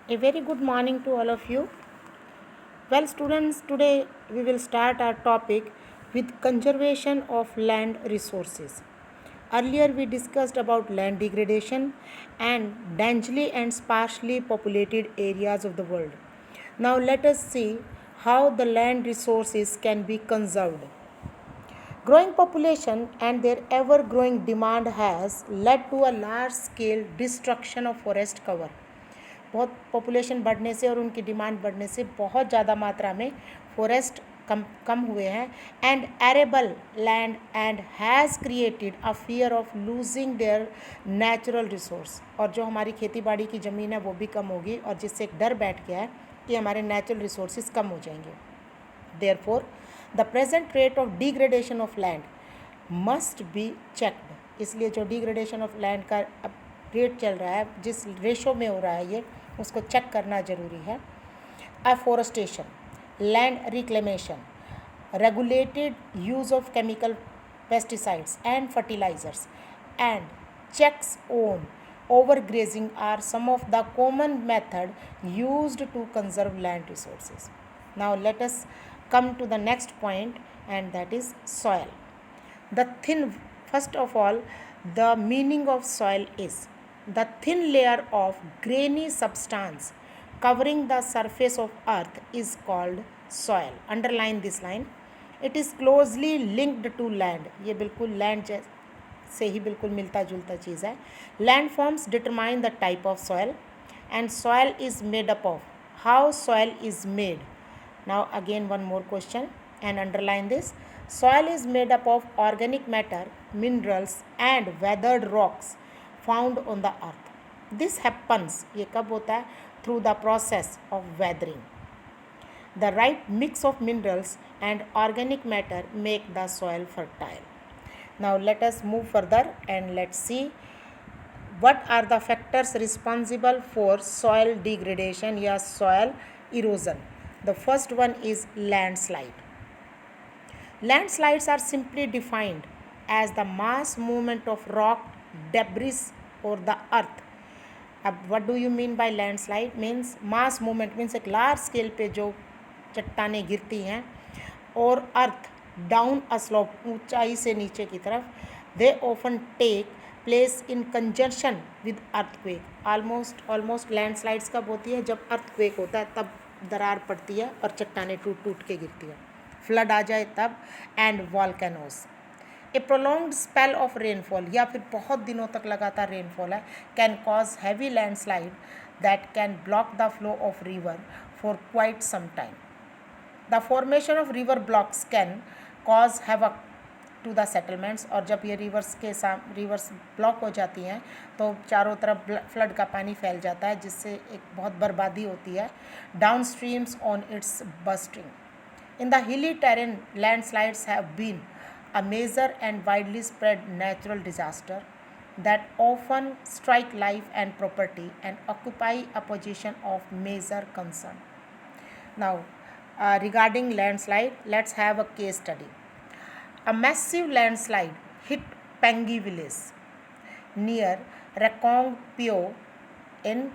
A very good morning to all of you. Well, students, today we will start our topic with conservation of land resources. Earlier, we discussed about land degradation and densely and sparsely populated areas of the world. Now, let us see how the land resources can be conserved. Growing population and their ever growing demand has led to a large scale destruction of forest cover. बहुत population बढ़ने से और उनकी demand बढ़ने से बहुत ज़्यादा मात्रा में फॉरेस्ट कम हुए हैं and arable land and has created a fear of losing their natural resource. और जो हमारी खेती बाड़ी की ज़मीन है वो भी कम होगी और जिससे एक डर बैठ गया है कि हमारे नेचुरल रिसोर्सेज कम हो जाएंगे। Therefore the present rate of degradation of land must be checked. इसलिए जो डिग्रेडेशन ऑफ लैंड का रेट चल रहा है, जिस रेशो में हो रहा है ये, उसको चेक करना ज़रूरी है। Afforestation, land reclamation, regulated use of chemical pesticides and fertilizers, and checks on overgrazing are some of the common method used to conserve land resources. Now let us come to the next point, and that is soil. The thin, first of all, the meaning of soil is the thin layer of grainy substance covering the surface of earth is called soil. Underline this line. It is closely linked to land. ये बिल्कुल land से ही बिल्कुल मिलता जुलता चीज़ है. Land forms determine the type of soil, and soil is made up of. How soil is made? Now again one more question, and underline this. Soil is made up of organic matter, minerals and weathered rocks found on the earth. This happens, ये कब होता है? Through the process of weathering. The right mix of minerals and organic matter make the soil fertile. Now let us move further and let's see what are the factors responsible for soil degradation या soil erosion. The first one is landslide. Landslides are simply defined as the mass movement of rock, debris or the earth. अब what do you mean by landslide? Means mass movement means एक large scale पे जो चट्टानें गिरती हैं और earth down a slope, ऊंचाई से नीचे की तरफ, they often take place in conjunction with earthquake. Almost landslides कब होती है? जब अर्थक्वेक होता है तब दरार पड़ती है और चट्टानें टूट टूट के गिरती है. फ्लड आ जाए तब, and volcanoes. A prolonged spell of rainfall या फिर बहुत दिनों तक लगातार रेनफॉल है can cause heavy landslide that can block the flow of river for quite some time. The formation of river blocks can cause havoc to the settlements. और जब ये रिवर्स ब्लॉक हो जाती हैं तो चारों तरफ फ्लड का पानी फैल जाता है जिससे एक बहुत बर्बादी होती है. Down streams on its bursting. In the hilly terrain, landslides have been a major and widely spread natural disaster that often strike life and property and occupy a position of major concern. Now, regarding landslide, let's have a case study. A massive landslide hit Pengi village near Rekong Pyo in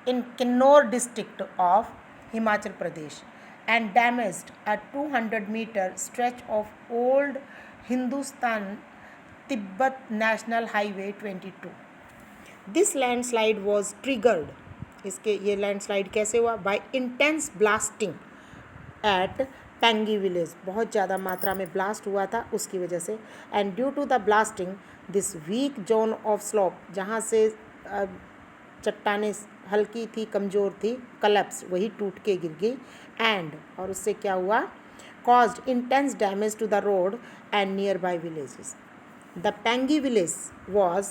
in Kinnaur district of Himachal Pradesh and damaged a 200-meter stretch of old Hindustan Tibet National Highway 22. This landslide was triggered. इसके ये landslide कैसे हुआ? By intense blasting at Pengi village. बहुत ज़्यादा मात्रा में blast हुआ था उसकी वजह से. And due to the blasting this weak zone of slope, जहाँ से चट्टानें हल्की थी, कमज़ोर थी, कलेप्स, वही टूट के गिर गई. एंड और उससे क्या हुआ? Caused intense damage to the road and nearby villages. The Pengi village was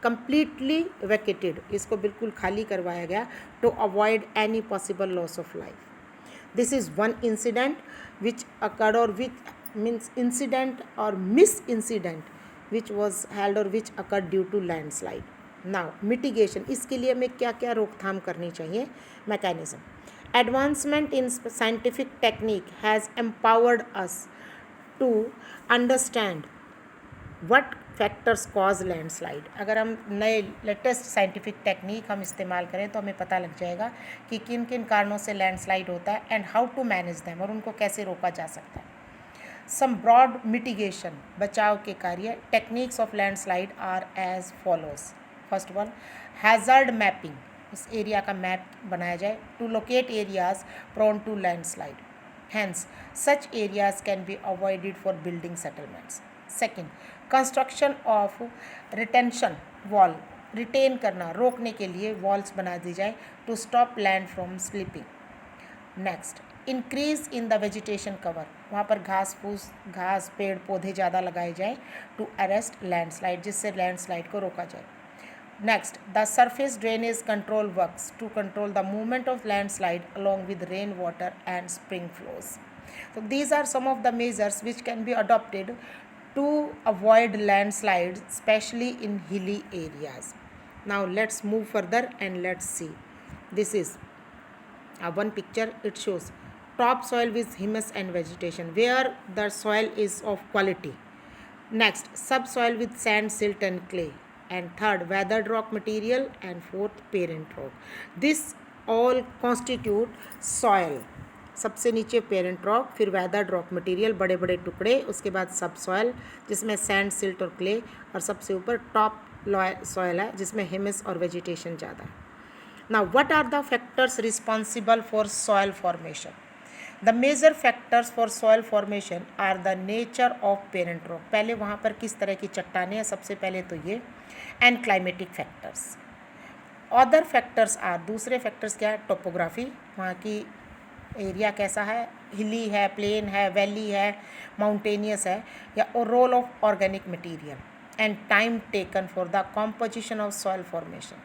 completely vacated. इसको बिल्कुल खाली करवाया गया to avoid any possible loss of life. This is one incident which occurred और विच मीन्स इंसिडेंट और miss incident which was held और which occurred due to landslide. Now mitigation, इसके लिए हमें क्या क्या रोकथाम करनी चाहिए? Mechanism. Advancement in scientific technique has empowered us to understand what factors cause landslide. अगर हम नए लेटेस्ट साइंटिफिक टेक्निक हम इस्तेमाल करें तो हमें पता लग जाएगा कि किन किन कारणों से लैंडस्लाइड होता है and how to manage them, और उनको कैसे रोका जा सकता है। सम ब्रॉड मिटिगेशन, बचाव के कार्य, techniques of landslide are as follows. First one, hazard mapping, उस एरिया का मैप बनाया जाए to locate areas prone to landslide, hence such areas can be avoided for building settlements. Second, construction of retention wall, retain करना, रोकने के लिए walls बना दी जाए to stop land from slipping. Next, increase in the vegetation cover, वहाँ पर घास फूस, घास पेड़ पौधे ज़्यादा लगाए जाए टू अरेस्ट लैंडस्लाइड, जिससे लैंडस्लाइड को रोका जाए. Next, the surface drainage control works to control the movement of landslide along with rainwater and spring flows. So these are some of the measures which can be adopted to avoid landslides, especially in hilly areas. Now let's move further and let's see. This is one picture. It shows topsoil with humus and vegetation, where the soil is of quality. Next, subsoil with sand, silt and clay. And third, weathered rock material, and fourth, parent rock. This all constitute soil. सबसे नीचे parent rock, फिर weathered rock material, बड़े बड़े टुकड़े, उसके बाद सब soil जिसमें सैंड, सिल्ट और क्ले, और सबसे ऊपर टॉप सॉयल है जिसमें ह्यूमस और वेजिटेशन ज़्यादा है. Now what are the factors responsible for soil formation? The major factors for soil formation are the nature of parent rock. पहले वहाँ पर किस तरह की चट्टानें हैं, सबसे पहले तो ये, and climatic factors. Other factors are, दूसरे फैक्टर्स क्या है? टोपोग्राफी, वहाँ की एरिया कैसा है, हिली है, प्लेन है, वैली है, माउंटेनियस है, या role of organic material, and time taken for the composition of soil formation.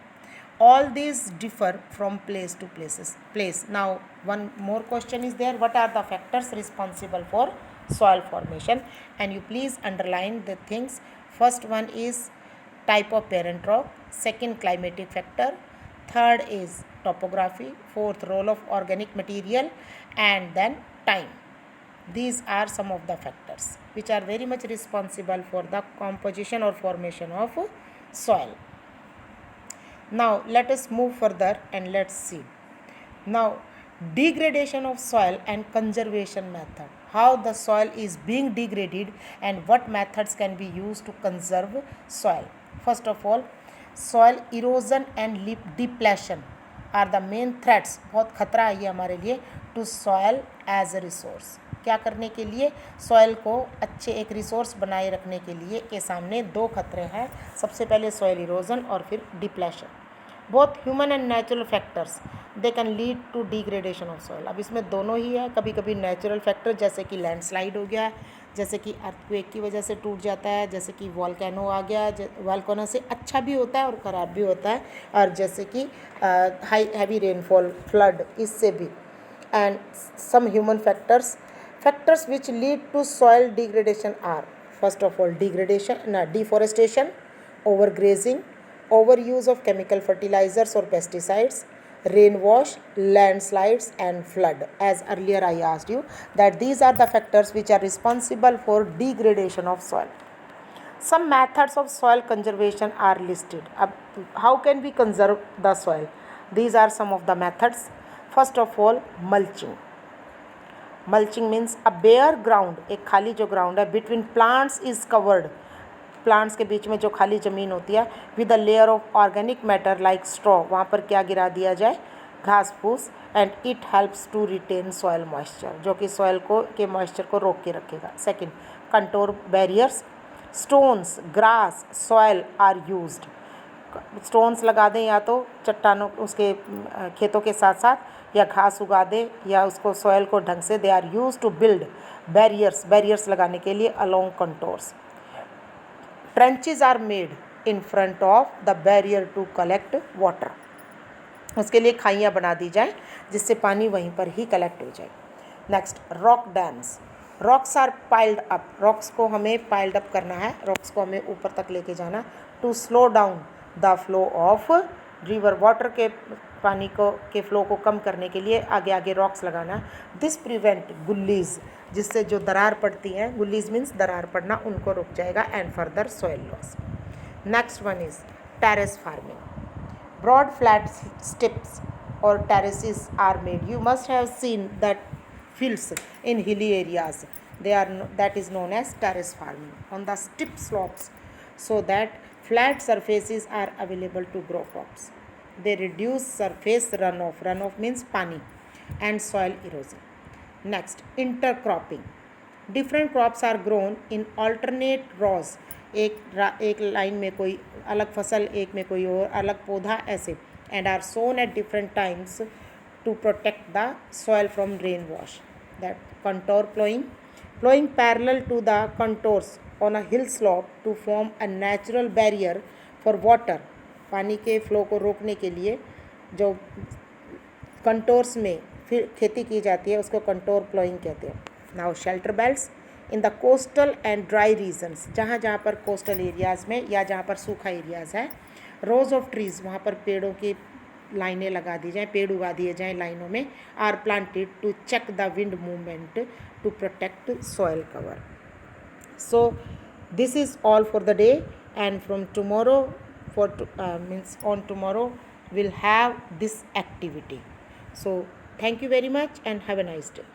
All these differ from place to place. Now one more question is there, what are the factors responsible for soil formation? And you please underline the things. First one is type of parent rock, second climatic factor, third is topography, fourth role of organic material, and then time. These are some of the factors which are very much responsible for the composition or formation of soil. Now let us move further and let's see. Now, degradation of soil and conservation method. How the soil is being degraded and what methods can be used to conserve soil. First of all, soil erosion and depletion are the main threats. बहुत खतरा है ये हमारे लिए to soil as a resource. क्या करने के लिए? सॉइल को अच्छे एक रिसोर्स बनाए रखने के लिए के सामने दो खतरे हैं. सबसे पहले सॉइल इरोजन और फिर depletion. Both human and natural factors they can lead to degradation of soil. अब इसमें दोनों ही है. कभी कभी नेचुरल फैक्टर जैसे कि लैंडस्लाइड हो गया, जैसे कि अर्थक्वेक की वजह से टूट जाता है, जैसे कि वॉल्केनो आ गया, वॉल्केनो से अच्छा भी होता है और ख़राब भी होता है, और जैसे कि हैवी रेनफॉल, फ्लड, इससे भी. And some human factors which lead to soil degradation are, first of all, deforestation, overgrazing, overuse of chemical fertilizers or pesticides, rainwash, landslides and flood. As earlier I asked you that these are the factors which are responsible for degradation of soil. Some methods of soil conservation are listed. How can we conserve the soil? These are some of the methods. First of all, mulching. Mulching means a bare ground, एक खाली जो ground है, between plants is covered, plants के बीच में जो खाली ज़मीन होती है, with a layer of organic matter like straw, वहाँ पर क्या गिरा दिया जाए? घास फूस. And it helps to retain soil moisture, जो कि सॉयल को के मॉइस्चर को रोक के रखेगा. Second, contour barriers, stones, grass, soil are used. Stones लगा दें या तो चट्टानों उसके खेतों के साथ साथ, या घास उगा दें, या उसको सॉयल को ढंग से. They are used to build barriers लगाने के लिए along contours. Trenches are made in front of the barrier to collect water. उसके लिए खाइयाँ बना दी जाए जिससे पानी वहीं पर ही कलेक्ट हो जाए. Next, rock dams. Rocks are piled up. Rocks को हमें पाइल्ड अप करना है, रॉक्स को हमें ऊपर तक लेके जाना to slow down the flow of river water के पानी को के फ्लो को कम करने के लिए आगे आगे रॉक्स लगाना. दिस प्रिवेंट गुल्लीज, जिससे जो दरार पड़ती हैं, गुल्लीज मीन्स दरार पड़ना, उनको रुक जाएगा. And further soil loss. Next one is terrace farming. Broad flat strips or terraces are made. You must have seen that fields in hilly areas. That is known as terrace farming on the steep slopes, so that flat surfaces are available to grow crops. They reduce surface runoff. Runoff means pani, and soil erosion. Next, intercropping. Different crops are grown in alternate rows. एक line में कोई अलग फसल, एक में कोई और अलग पौधा, ऐसे. And are sown at different times to protect the soil from rain wash. That contour ploughing parallel to the contours on a hill slope to form a natural barrier for water. पानी के flow को रोकने के लिए जो contours में फिर खेती की जाती है उसको कंटोर प्लोइंग कहते हैं. Now shelter belts in the coastal and dry regions. जहाँ जहाँ पर कोस्टल एरियाज़ में या जहाँ पर सूखा एरियाज़ है, रोज ऑफ ट्रीज़, वहाँ पर पेड़ों की लाइनें लगा दी जाएँ, पेड़ उगा दिए जाएँ लाइनों में. Are planted to check the wind movement to protect soil cover. So this is all for the day, and from tomorrow means on tomorrow we'll have this activity. So thank you very much and have a nice day.